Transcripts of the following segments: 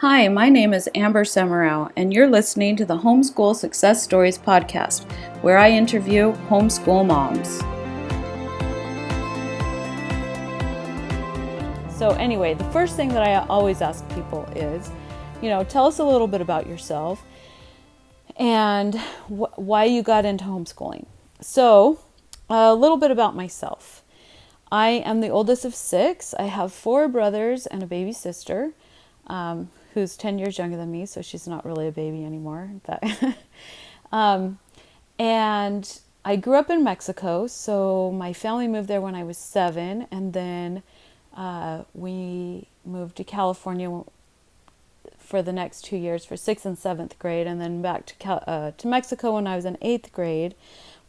Hi, my name is Amber Semerau, and you're listening to the Homeschool Success Stories podcast, where I interview homeschool moms. So anyway, the first thing that I always ask people is, tell us a little bit about yourself and why you got into homeschooling. So, a little bit about myself. I am the oldest of 6. I have 4 brothers and a baby sister. Who's 10 years younger than me, so she's not really a baby anymore. And I grew up in Mexico, so my family moved there when I was 7, and then we moved to California for the next 2 years for 6th and 7th grade, and then back to Mexico when I was in 8th grade.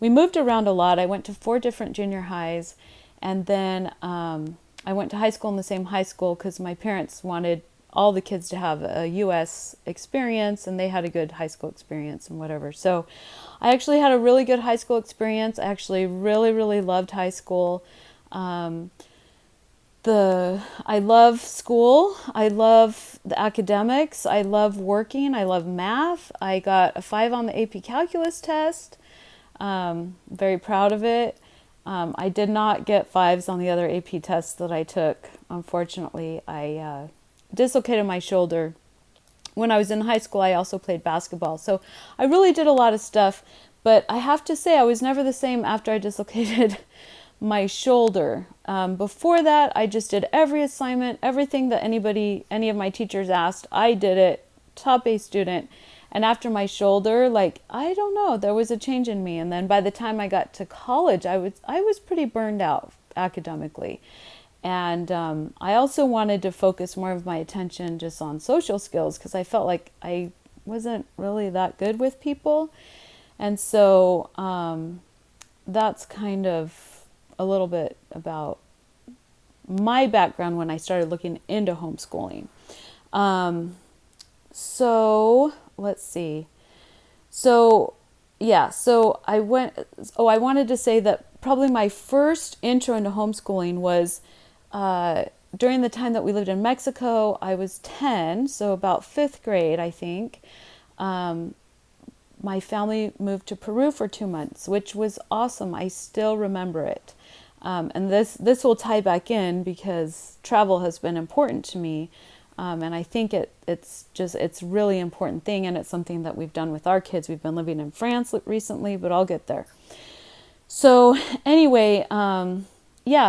We moved around a lot. I went to 4 different junior highs, and then I went to high school in the same high school because my parents wanted all the kids to have a U.S. experience, and they had a good high school experience and whatever. So I actually had a really good high school experience. I actually really, really loved high school. I love school. I love the academics. I love working. I love math. I got a 5 on the AP Calculus test. Very proud of it. I did not get 5s on the other AP tests that I took. Unfortunately, I dislocated my shoulder. When I was in high school, I also played basketball. So I really did a lot of stuff, but I have to say I was never the same after I dislocated my shoulder. Before that, I just did every assignment, everything that any of my teachers asked, I did it, top A student. And after my shoulder, I don't know, there was a change in me. And then by the time I got to college, I was pretty burned out academically. And I also wanted to focus more of my attention just on social skills because I felt like I wasn't really that good with people. And so that's kind of a little bit about my background when I started looking into homeschooling. So let's see. So I wanted to say that probably my first intro into homeschooling was during the time that we lived in Mexico. I was 10, so about 5th grade, I think. My family moved to Peru for 2 months, which was awesome. I still remember it. And this will tie back in because travel has been important to me. And I think it's a really important thing, and it's something that we've done with our kids. We've been living in France recently, but I'll get there. So anyway,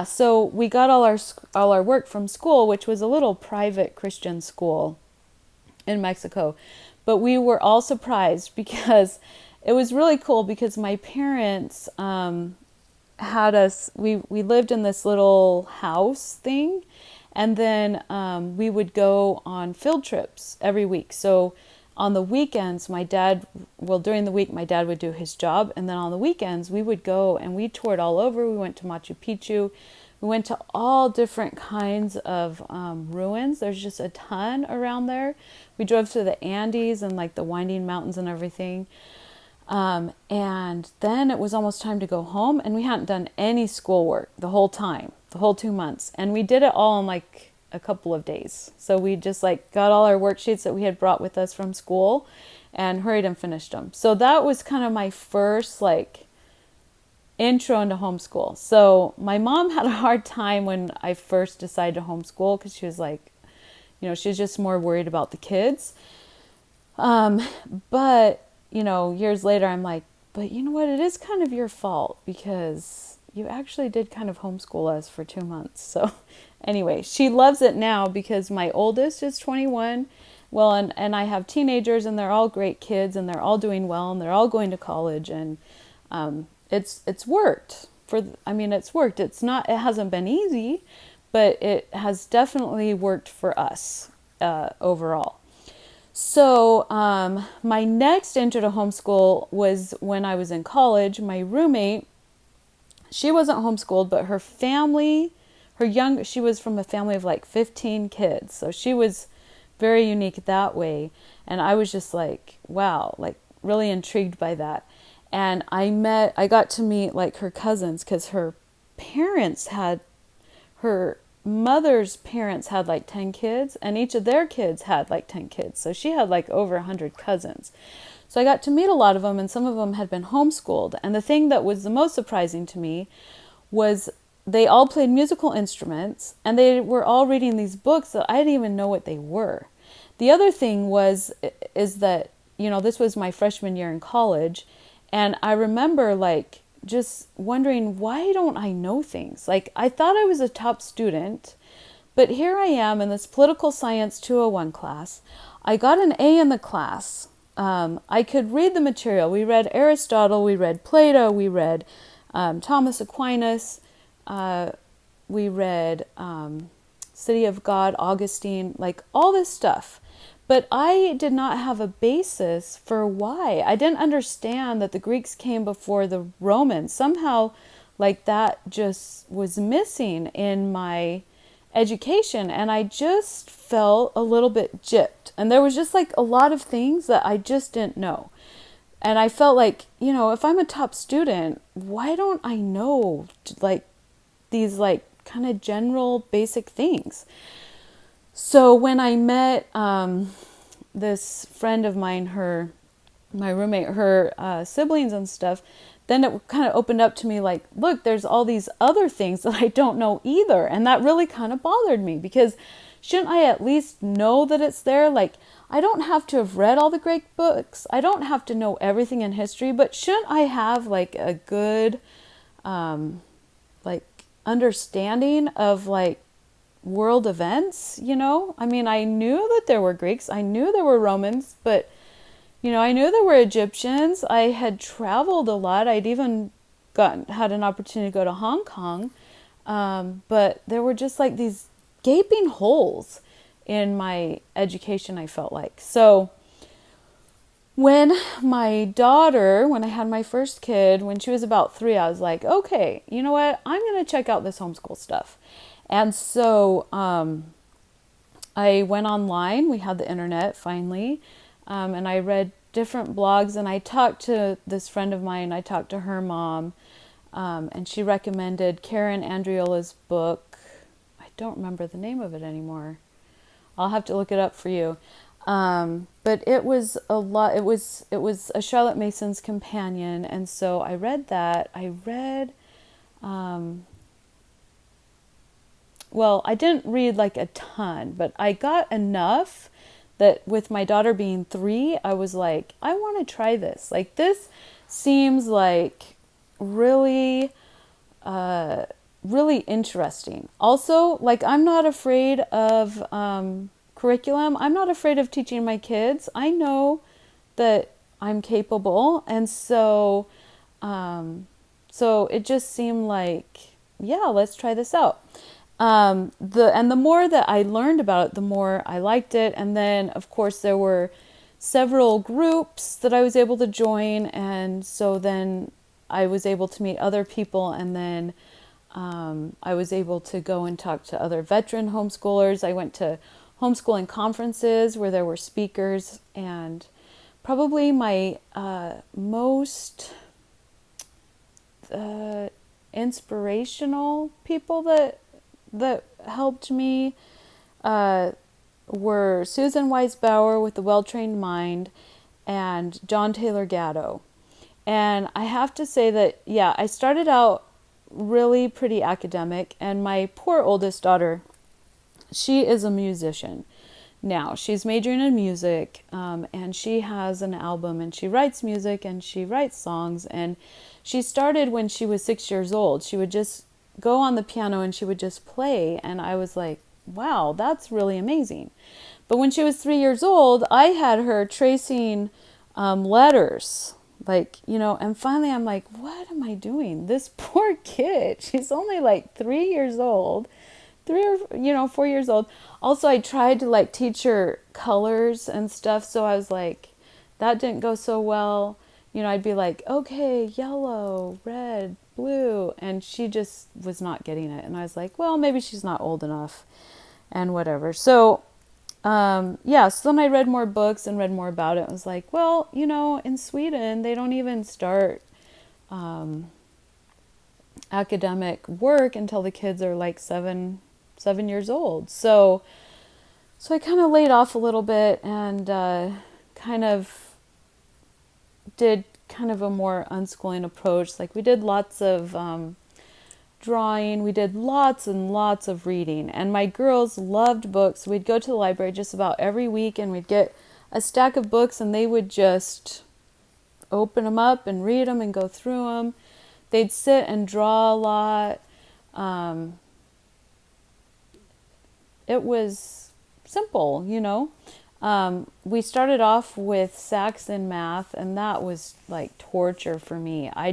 so we got all our work from school, which was a little private Christian school in Mexico. But we were all surprised because it was really cool because my parents had us, we lived in this little house thing, and then we would go on field trips every week. So on the weekends, during the week, my dad would do his job. And then on the weekends, we would go and we toured all over. We went to Machu Picchu. We went to all different kinds of ruins. There's just a ton around there. We drove through the Andes and the winding mountains and everything. And then it was almost time to go home, and we hadn't done any schoolwork the whole 2 months. And we did it all in a couple of days. So we just got all our worksheets that we had brought with us from school and hurried and finished them. So that was kind of my first intro into homeschool. So my mom had a hard time when I first decided to homeschool because she was she was just more worried about the kids. But years later I'm but you know what, it is kind of your fault because you actually did kind of homeschool us for 2 months. So anyway, she loves it now because my oldest is 21. Well, and I have teenagers, and they're all great kids, and they're all doing well, and they're all going to college, and it's worked. It's worked. It hasn't been easy, but it has definitely worked for us overall. So my next intro to homeschool was when I was in college. My roommate, she wasn't homeschooled, but her family, she was from a family of 15 kids. So she was very unique that way. And I was just wow, really intrigued by that. And I got to meet her cousins because her parents had her mother's parents had like 10 kids, and each of their kids had like 10 kids. So she had like over 100 cousins. So I got to meet a lot of them, and some of them had been homeschooled. And the thing that was the most surprising to me was they all played musical instruments, and they were all reading these books that I didn't even know what they were. The other thing is that, this was my freshman year in college, and I remember like just wondering, why don't I know things? Like, I thought I was a top student, but here I am in this political science 201 class. I got an A in the class. I could read the material. We read Aristotle, we read Plato, we read Thomas Aquinas, we read City of God, Augustine, like all this stuff. But I did not have a basis for why. I didn't understand that the Greeks came before the Romans. Somehow, like, that just was missing in my education. And I just felt a little bit gypped. And there was just like a lot of things that I just didn't know. And I felt like, if I'm a top student, why don't I know like these like kind of general basic things? So when I met this friend of mine, my roommate, her siblings and stuff, then it kind of opened up to me like, look, there's all these other things that I don't know either. And that really kind of bothered me, because shouldn't I at least know that it's there? Like, I don't have to have read all the Greek books. I don't have to know everything in history, but shouldn't I have like a good like understanding of like world events, I mean, I knew that there were Greeks, I knew there were Romans, but, I knew there were Egyptians. I had traveled a lot. I'd even had an opportunity to go to Hong Kong. But there were just like these gaping holes in my education, I felt like. So when I had my first kid, when she was about 3, I was like, okay, you know what? I'm going to check out this homeschool stuff. And so I went online. We had the internet finally, and I read different blogs, and I talked to this friend of mine. I talked to her mom, and she recommended Karen Andriola's book. I don't remember the name of it anymore. I'll have to look it up for you. But it was a lot. It was a Charlotte Mason's Companion, and so I read that. I read. Well, I didn't read like a ton, but I got enough that with my daughter being 3, I was like, I want to try this. Like, this seems like really, really interesting. Also, like, I'm not afraid of curriculum. I'm not afraid of teaching my kids. I know that I'm capable. And so it just seemed like, yeah, let's try this out. The more that I learned about it, the more I liked it. And then, of course, there were several groups that I was able to join. And so then I was able to meet other people. And then I was able to go and talk to other veteran homeschoolers. I went to homeschooling conferences where there were speakers. And probably my most inspirational people that helped me were Susan Weisbauer with The Well-Trained Mind and John Taylor Gatto. And I have to say that, yeah, I started out really pretty academic, and my poor oldest daughter, she is a musician now. She's majoring in music, and she has an album, and she writes music, and she writes songs, and she started when she was 6 years old. She would just go on the piano and she would just play, and I was like, wow, that's really amazing. But when she was 3 years old, I had her tracing letters, like, and finally I'm like, what am I doing? This poor kid, she's only like 3 years old, 4 years old. Also, I tried to like teach her colors and stuff, so I was like, that didn't go so well. I'd be like, okay, yellow, red, blue, and she just was not getting it. And I was like, well, maybe she's not old enough and whatever. So, so then I read more books and read more about it. I was like, well, in Sweden, they don't even start academic work until the kids are like 7, 7 years old. So I kind of laid off a little bit and kind of did kind of a more unschooling approach. Like we did lots of drawing, we did lots and lots of reading, and my girls loved books. We'd go to the library just about every week and we'd get a stack of books and they would just open them up and read them and go through them. They'd sit and draw a lot. It was simple, you know. We started off with Saxon math, and that was like torture for me. I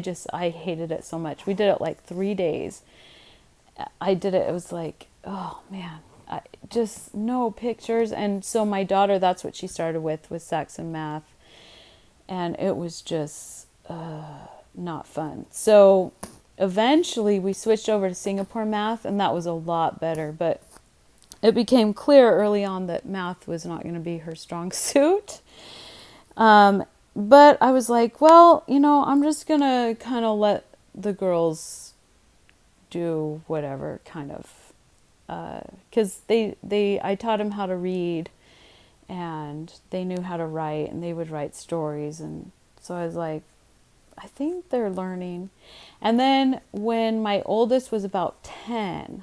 hated it so much. We did it like 3 days. It was like, oh man, just no pictures. And so my daughter, that's what she started with, was Saxon math. And it was just not fun. So eventually we switched over to Singapore math, and that was a lot better. But it became clear early on that math was not going to be her strong suit. But I was like, well, you know, I'm just going to kind of let the girls do whatever kind of, because I taught them how to read and they knew how to write and they would write stories. And so I was like, I think they're learning. And then when my oldest was about 10,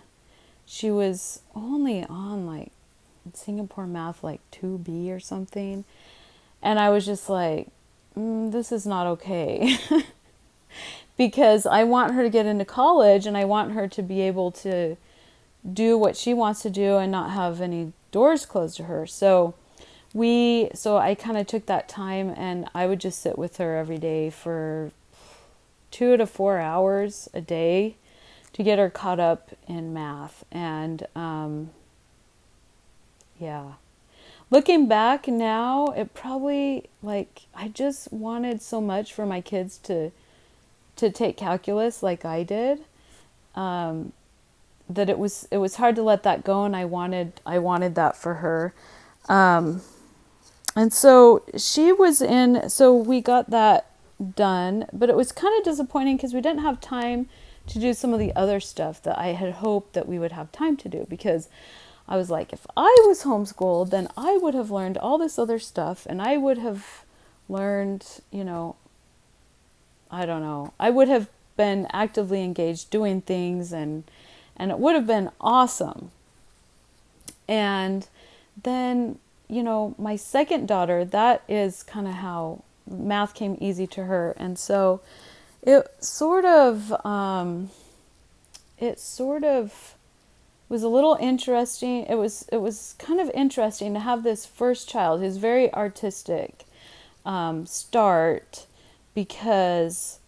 she was only on like Singapore math, like 2B or something. And I was just like, this is not okay. Because I want her to get into college and I want her to be able to do what she wants to do and not have any doors closed to her. So I kind of took that time and I would just sit with her every day for 2 to 4 hours a day to get her caught up in math. And yeah, looking back now, it probably, like, I just wanted so much for my kids to take calculus like I did, that it was hard to let that go, and I wanted that for her. And so so we got that done, but it was kind of disappointing because we didn't have time to do some of the other stuff that I had hoped that we would have time to do, because I was like, if I was homeschooled, then I would have learned all this other stuff, and I would have learned, you know, I don't know, I would have been actively engaged doing things, and it would have been awesome. And then, you know, my second daughter, that is kind of how math came easy to her. And so it sort of was a little interesting. It was kind of interesting to have this first child who's very artistic start, because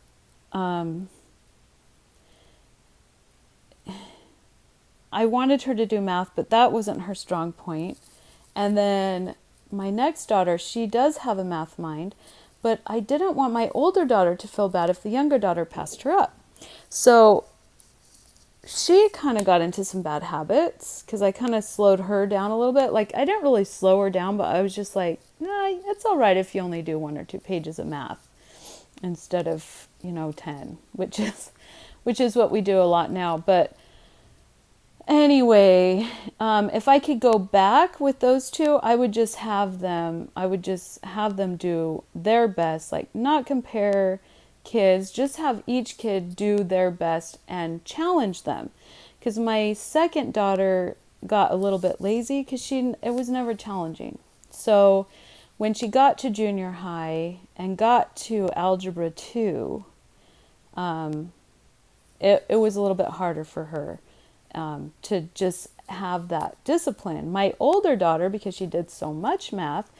I wanted her to do math, but that wasn't her strong point. And then my next daughter, she does have a math mind, but I didn't want my older daughter to feel bad if the younger daughter passed her up. So she kind of got into some bad habits because I kind of slowed her down a little bit. Like, I didn't really slow her down, but I was just like, nah, it's all right if you only do 1 or 2 pages of math instead of, 10, which is what we do a lot now. But anyway, if I could go back with those two, I would just have them do their best, like not compare kids, just have each kid do their best and challenge them. Because my second daughter got a little bit lazy because it was never challenging. So when she got to junior high and got to algebra 2, it was a little bit harder for her to just have that discipline. My older daughter, because she did so much math,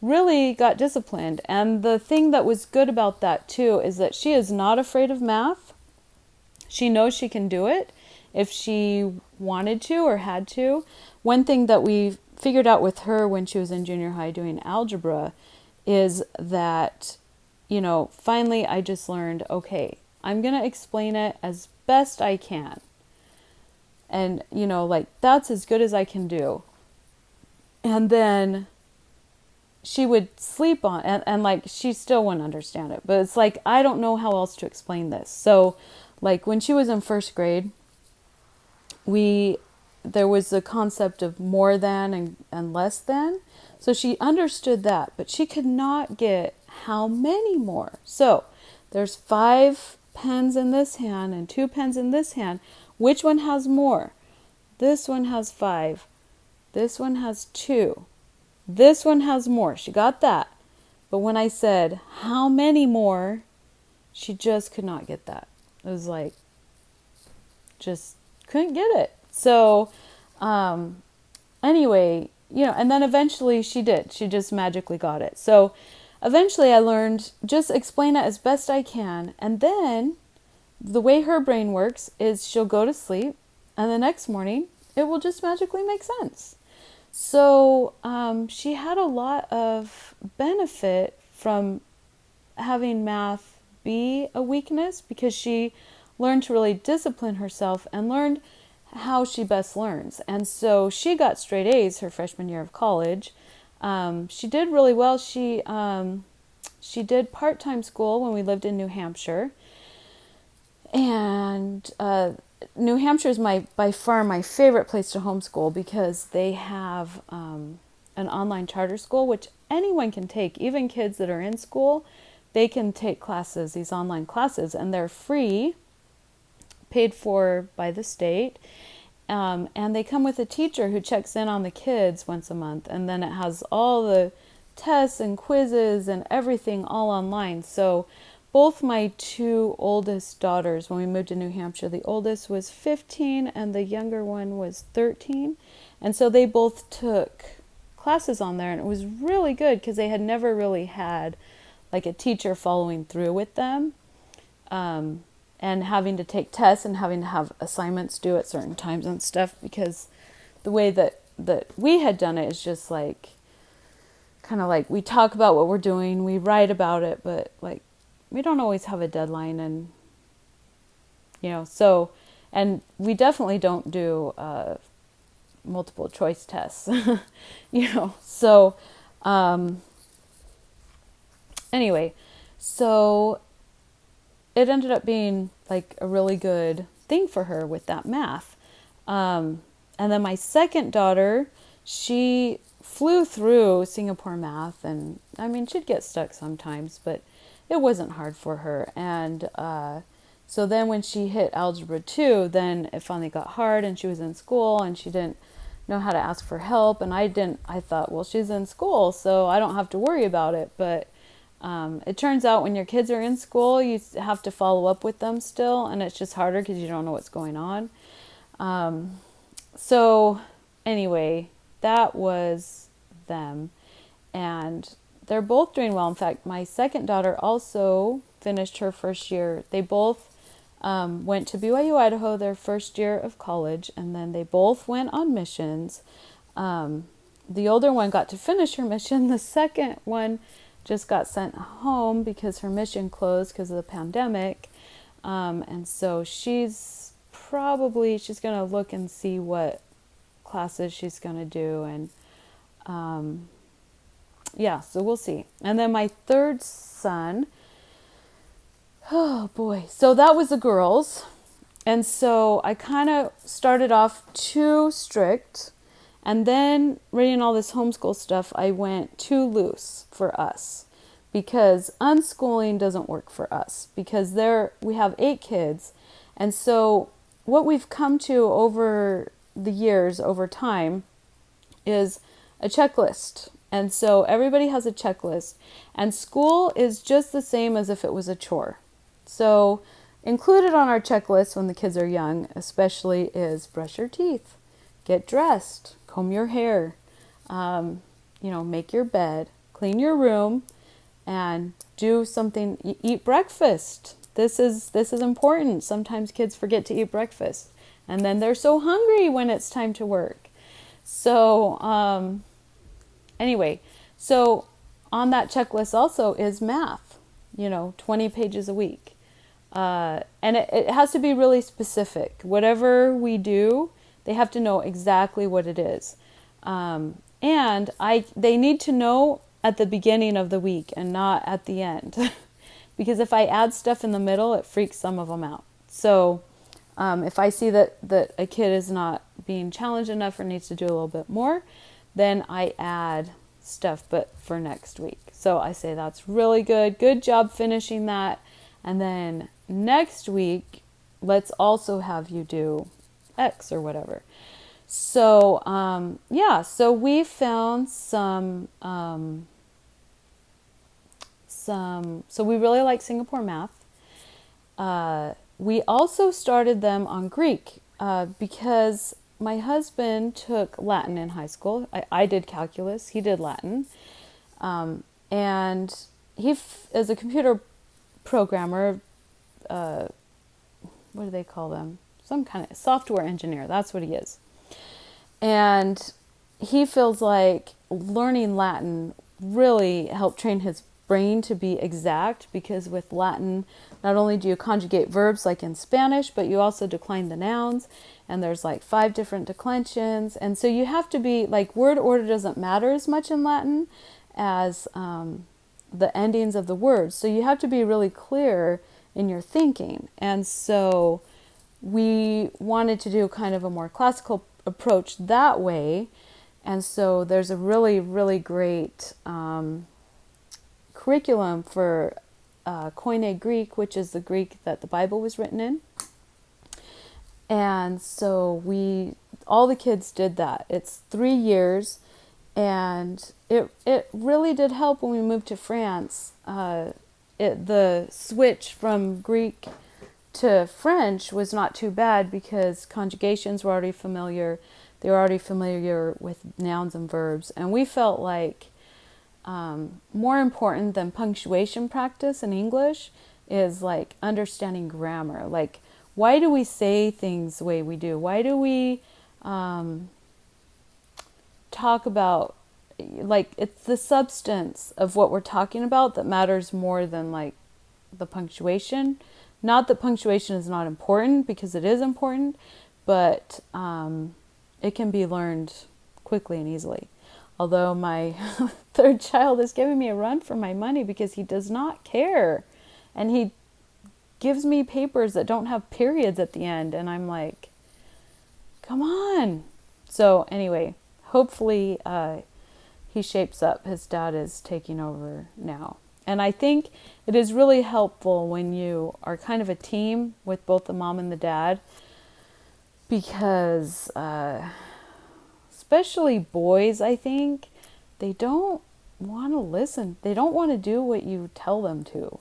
really got disciplined. And the thing that was good about that too is that she is not afraid of math. She knows she can do it if she wanted to or had to. One thing that we figured out with her when she was in junior high doing algebra is that, finally I just learned, okay, I'm going to explain it as best I can. And, that's as good as I can do. And then she would sleep on, and she still wouldn't understand it. But it's like, I don't know how else to explain this. So, when she was in first grade, we there was the concept of more than and less than. So she understood that, but she could not get how many more. So there's 5 pens in this hand and 2 pens in this hand. Which one has more? This one has 5. This one has 2. This one has more. She got that. But when I said, how many more? She just could not get that. It was like, just couldn't get it. So, anyway, and then eventually she did. She just magically got it. So eventually I learned just explain it as best I can. And then the way her brain works is she'll go to sleep and the next morning it will just magically make sense. So she had a lot of benefit from having math be a weakness because she learned to really discipline herself and learned how she best learns. And so she got straight A's her freshman year of college. She did really well. She did part-time school when we lived in New Hampshire. And New Hampshire is by far my favorite place to homeschool because they have an online charter school, which anyone can take, even kids that are in school. They can take classes, these online classes, and they're free, paid for by the state. And they come with a teacher who checks in on the kids once a month. And then it has all the tests and quizzes and everything all online. So both my 2 oldest daughters, when we moved to New Hampshire, the oldest was 15 and the younger one was 13. And so they both took classes on there. And it was really good because they had never really had like a teacher following through with them. And having to take tests and having to have assignments due at certain times and stuff, because the way that we had done it is just like, kind of like we talk about what we're doing, we write about it, but like we don't always have a deadline, and so, and we definitely don't do multiple choice tests, so anyway, so it ended up being like a really good thing for her with that math. And then my second daughter, she flew through Singapore math, and I mean, she'd get stuck sometimes, but it wasn't hard for her. And so then when she hit Algebra 2, then it finally got hard, and she was in school, and she didn't know how to ask for help. And I thought, well, she's in school, so I don't have to worry about it. But it turns out when your kids are in school, you have to follow up with them still, and it's just harder because you don't know what's going on. So anyway, that was them, and they're both doing well. In fact, my second daughter also finished her first year. They both went to BYU, Idaho, their first year of college, and then they both went on missions. The older one got to finish her mission. The second one just got sent home because her mission closed because of the pandemic. And so she's going to look and see what classes she's going to do. And so we'll see. And then my third son, oh boy. So that was the girls. And so I kind of started off too strict. And then reading all this homeschool stuff, I went too loose for us because unschooling doesn't work for us because we have 8 kids. And so what we've come to over the years, over time, is a checklist. And so everybody has a checklist, and school is just the same as if it was a chore. So included on our checklist when the kids are young, especially, is brush your teeth, get dressed, comb your hair, make your bed, clean your room, and do something, eat breakfast. This is important. Sometimes kids forget to eat breakfast, and then they're so hungry when it's time to work. So, anyway, so on that checklist also is math, 20 pages a week. And it has to be really specific. Whatever we do, they have to know exactly what it is. And they need to know at the beginning of the week and not at the end. Because if I add stuff in the middle, it freaks some of them out. So If I see that a kid is not being challenged enough or needs to do a little bit more, then I add stuff, but for next week. So I say, that's really good. Good job finishing that. And then next week, let's also have you do X or whatever. So, so we found so we really like Singapore math. We also started them on Greek because my husband took Latin in high school. I did calculus. He did Latin. And he is a computer programmer. What do they call them? Some kind of software engineer. That's what he is. And he feels like learning Latin really helped train his brain to be exact, because with Latin, not only do you conjugate verbs like in Spanish, but you also decline the nouns, and there's like 5 different declensions. And so you have to be like, word order doesn't matter as much in Latin as the endings of the words. So you have to be really clear in your thinking. And so we wanted to do kind of a more classical approach that way. And so there's a really, really great curriculum for Koine Greek, which is the Greek that the Bible was written in. And so all the kids did that. It's 3 years, and it really did help when we moved to France. The switch from Greek to French was not too bad, because conjugations were already familiar. They were already familiar with nouns and verbs. And we felt like more important than punctuation practice in English is like understanding grammar. Like, why do we say things the way we do? Why do we talk about, like, it's the substance of what we're talking about that matters more than like the punctuation. Not that punctuation is not important, because it is important, but it can be learned quickly and easily. Although my third child is giving me a run for my money because he does not care. And he gives me papers that don't have periods at the end. And I'm like, come on. So anyway, hopefully he shapes up. His dad is taking over now. And I think it is really helpful when you are kind of a team with both the mom and the dad, because especially boys, I think, they don't want to listen. They don't want to do what you tell them to.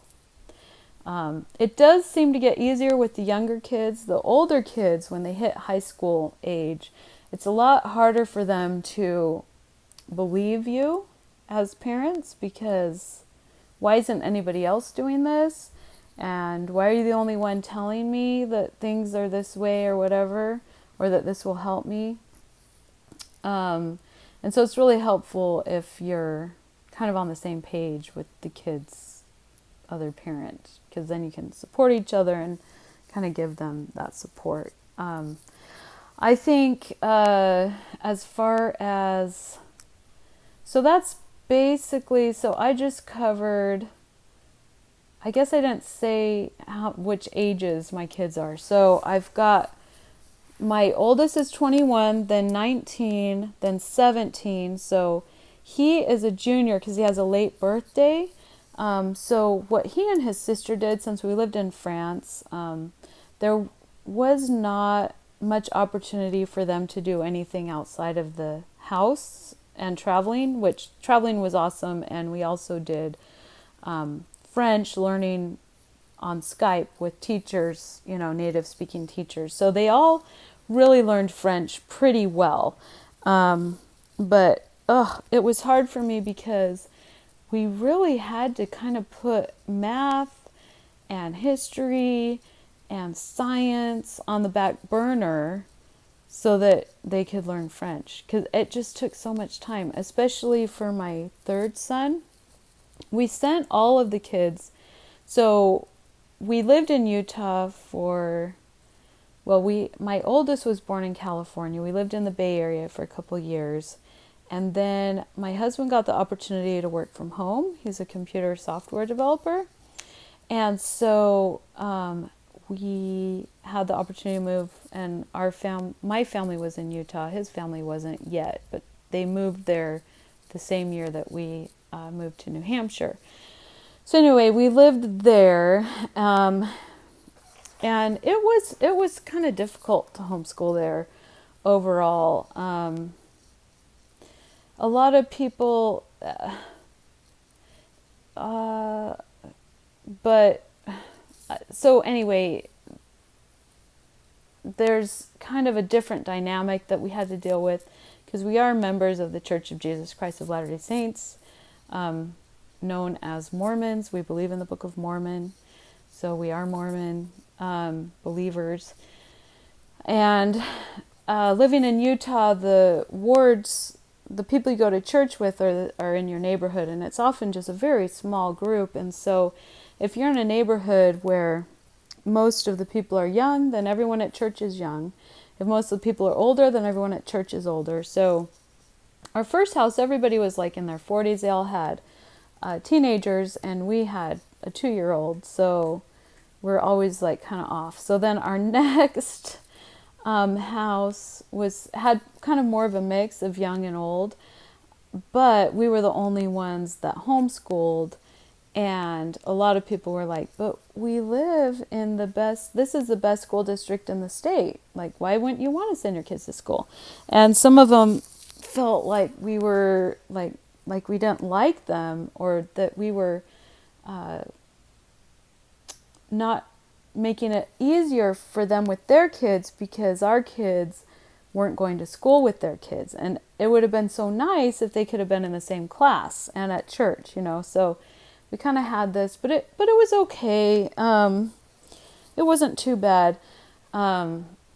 It does seem to get easier with the younger kids. The older kids, when they hit high school age, it's a lot harder for them to believe you as parents, because why isn't anybody else doing this? And why are you the only one telling me that things are this way or whatever, or that this will help me? And so it's really helpful if you're kind of on the same page with the kid's other parent, because then you can support each other and kind of give them that support. I think as far as, so that's basically, so I just covered, I guess I didn't say which ages my kids are. So I've got, my oldest is 21, then 19, then 17. So he is a junior because he has a late birthday. So what he and his sister did, since we lived in France, there was not much opportunity for them to do anything outside of the house and traveling, which traveling was awesome. And we also did French learning on Skype with teachers, native speaking teachers. So they all really learned French pretty well. But it was hard for me because we really had to kind of put math and history and science on the back burner so that they could learn French, because it just took so much time, especially for my third son. We sent all of the kids. So we lived in Utah for, my oldest was born in California. We lived in the Bay Area for a couple years. And then my husband got the opportunity to work from home. He's a computer software developer. And so we had the opportunity to move, and my family was in Utah. His family wasn't yet, but they moved there the same year that we moved to New Hampshire. So anyway, we lived there, and it was kind of difficult to homeschool there overall. A lot of people, but so anyway, there's kind of a different dynamic that we had to deal with, because we are members of the Church of Jesus Christ of Latter-day Saints, known as Mormons. We believe in the Book of Mormon, so we are Mormon believers. And living in Utah, the wards, the people you go to church with are in your neighborhood, and it's often just a very small group. And so if you're in a neighborhood where most of the people are young, then everyone at church is young. If most of the people are older, then everyone at church is older. So our first house, everybody was like in their 40s. They all had teenagers, and we had a 2-year-old. So we're always like kind of off. So then our next house had kind of more of a mix of young and old, but we were the only ones that homeschooled. And a lot of people were like, but we live in this is the best school district in the state. Like, why wouldn't you want to send your kids to school? And some of them felt like we were like we didn't like them, or that we were not making it easier for them with their kids, because our kids weren't going to school with their kids. And it would have been so nice if they could have been in the same class and at church, so we kind of had this, but it was okay. It wasn't too bad,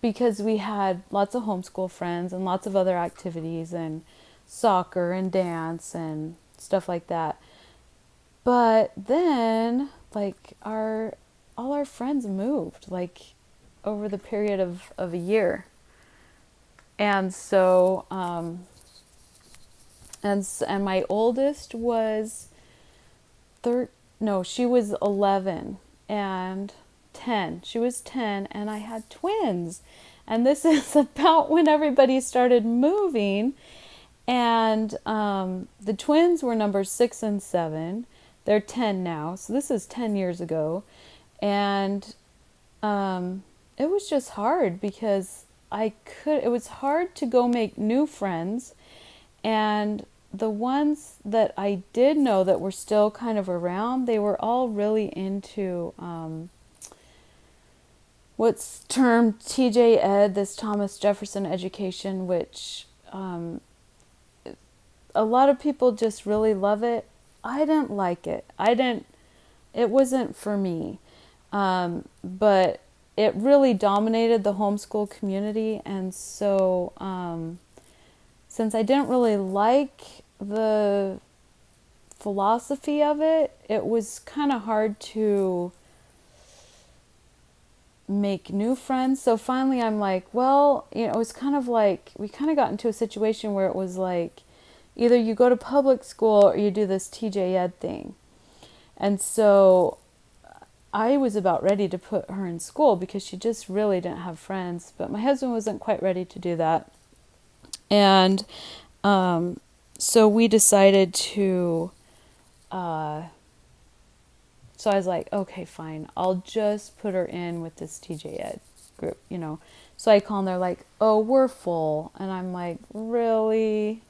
because we had lots of homeschool friends and lots of other activities and soccer and dance and stuff like that. But then, like, all our friends moved, like, over the period of a year. And so, and my oldest was she was 11 and 10. She was 10, and I had twins. And this is about when everybody started moving. And the twins were numbers 6 and 7. They're 10 now. So this is 10 years ago. And it was just hard, because it was hard to go make new friends. And the ones that I did know that were still kind of around, they were all really into what's termed TJ Ed, this Thomas Jefferson education, which a lot of people just really love it. I didn't like it. It wasn't for me. But it really dominated the homeschool community. And so since I didn't really like the philosophy of it, it was kind of hard to make new friends. So finally I'm like, well, it was kind of like, we kind of got into a situation where it was like, either you go to public school or you do this TJ Ed thing. And so I was about ready to put her in school, because she just really didn't have friends. But my husband wasn't quite ready to do that. And so we decided to, so I was like, okay, fine. I'll just put her in with this TJ Ed group, So I call, and they're like, oh, we're full. And I'm like, really?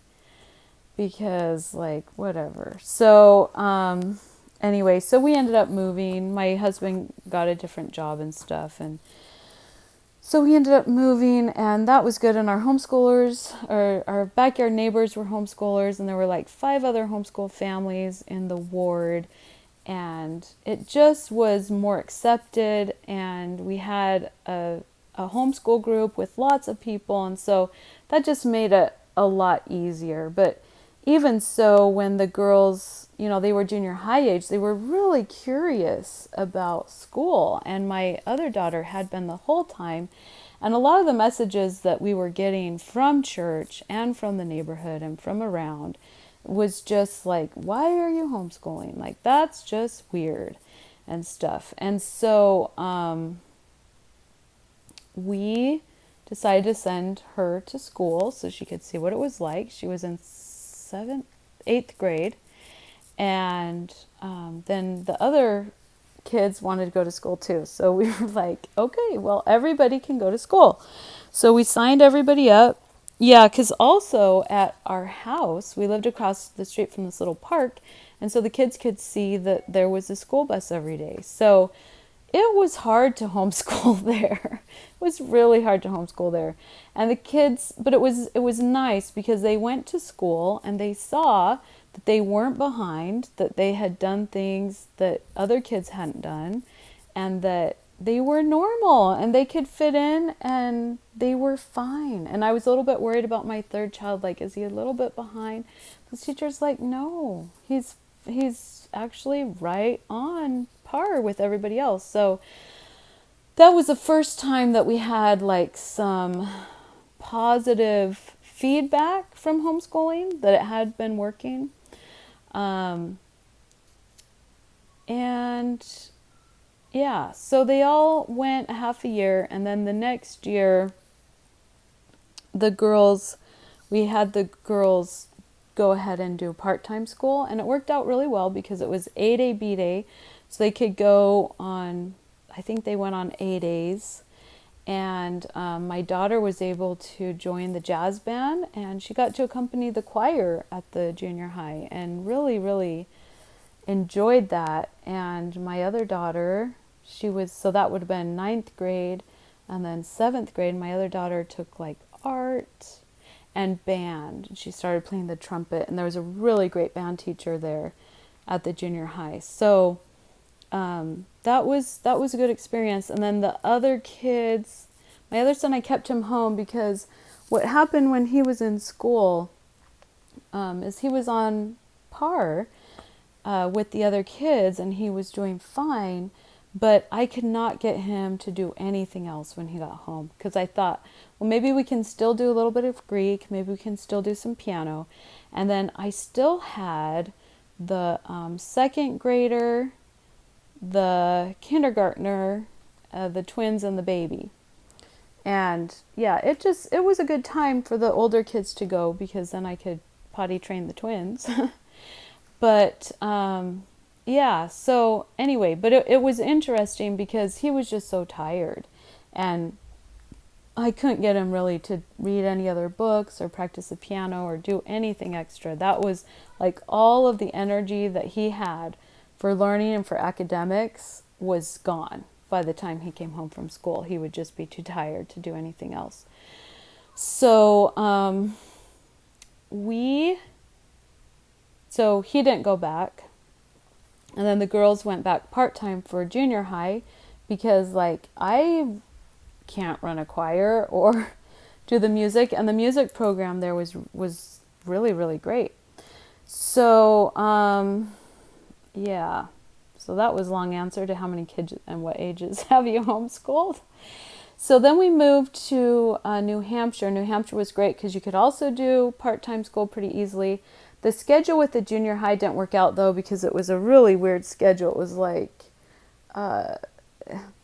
Because, like, whatever. So, anyway, so we ended up moving. My husband got a different job and stuff. And so we ended up moving, and that was good. And our homeschoolers, or our backyard neighbors, were homeschoolers. And there were like 5 other homeschool families in the ward. And it just was more accepted. And we had a homeschool group with lots of people. And so that just made it a lot easier. But even so, when the girls, they were junior high age, they were really curious about school. And my other daughter had been the whole time. And a lot of the messages that we were getting from church and from the neighborhood and from around was just like, why are you homeschooling? Like, that's just weird and stuff. And so, we decided to send her to school so she could see what it was like. She was in eighth grade. And then the other kids wanted to go to school too. So we were like, okay, well, everybody can go to school. So we signed everybody up. Yeah, because also at our house, we lived across the street from this little park. And so the kids could see that there was a school bus every day. So it was hard to homeschool there. It was really hard to homeschool there. And the kids, but it was nice because they went to school and they saw that they weren't behind, that they had done things that other kids hadn't done, and that they were normal and they could fit in and they were fine. And I was a little bit worried about my third child, like, is he a little bit behind? The teacher's like, no, he's actually right on par with everybody else. So that was the first time that we had like some positive feedback from homeschooling, that it had been working. And yeah, so they all went a half a year, and then the next year we had the girls go ahead and do part-time school, and it worked out really well because it was A-Day, B-Day, so they could go on, I think they went on A-Days, and my daughter was able to join the jazz band, and she got to accompany the choir at the junior high, and really, really enjoyed that. And my other daughter, so that would have been ninth grade, and then seventh grade, my other daughter took like art and band. She started playing the trumpet, and there was a really great band teacher there at the junior high. So that was a good experience. And then the other kids, my other son, I kept him home because what happened when he was in school is he was on par with the other kids, and he was doing fine, but I could not get him to do anything else when he got home, because I thought, well, maybe we can still do a little bit of Greek, maybe we can still do some piano. And then I still had the second grader, the kindergartner, the twins, and the baby. And yeah, it was a good time for the older kids to go, because then I could potty train the twins. But yeah, so anyway, but it was interesting because he was just so tired, and I couldn't get him really to read any other books or practice the piano or do anything extra. That was like all of the energy that he had for learning and for academics was gone by the time he came home from school. He would just be too tired to do anything else. So so he didn't go back. And then the girls went back part-time for junior high, because like I can't run a choir or do the music, and the music program there was really, really great. So yeah, so that was a long answer to how many kids and what ages have you homeschooled. So then we moved to New Hampshire. New Hampshire was great because you could also do part-time school pretty easily. The schedule with the junior high didn't work out though, because it was a really weird schedule. It was like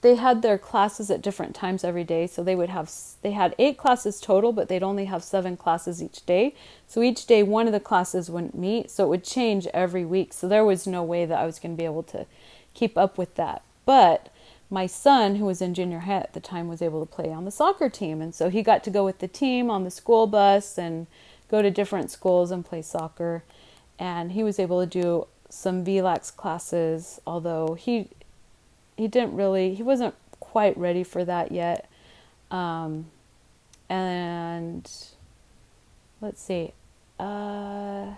they had their classes at different times every day. So they had 8 classes total, but they'd only have 7 classes each day. So each day one of the classes wouldn't meet, so it would change every week. So there was no way that I was going to be able to keep up with that. But my son, who was in junior high at the time, was able to play on the soccer team, and so he got to go with the team on the school bus and go to different schools and play soccer. And he was able to do some VLAX classes, although he wasn't quite ready for that yet. And let's see, yeah.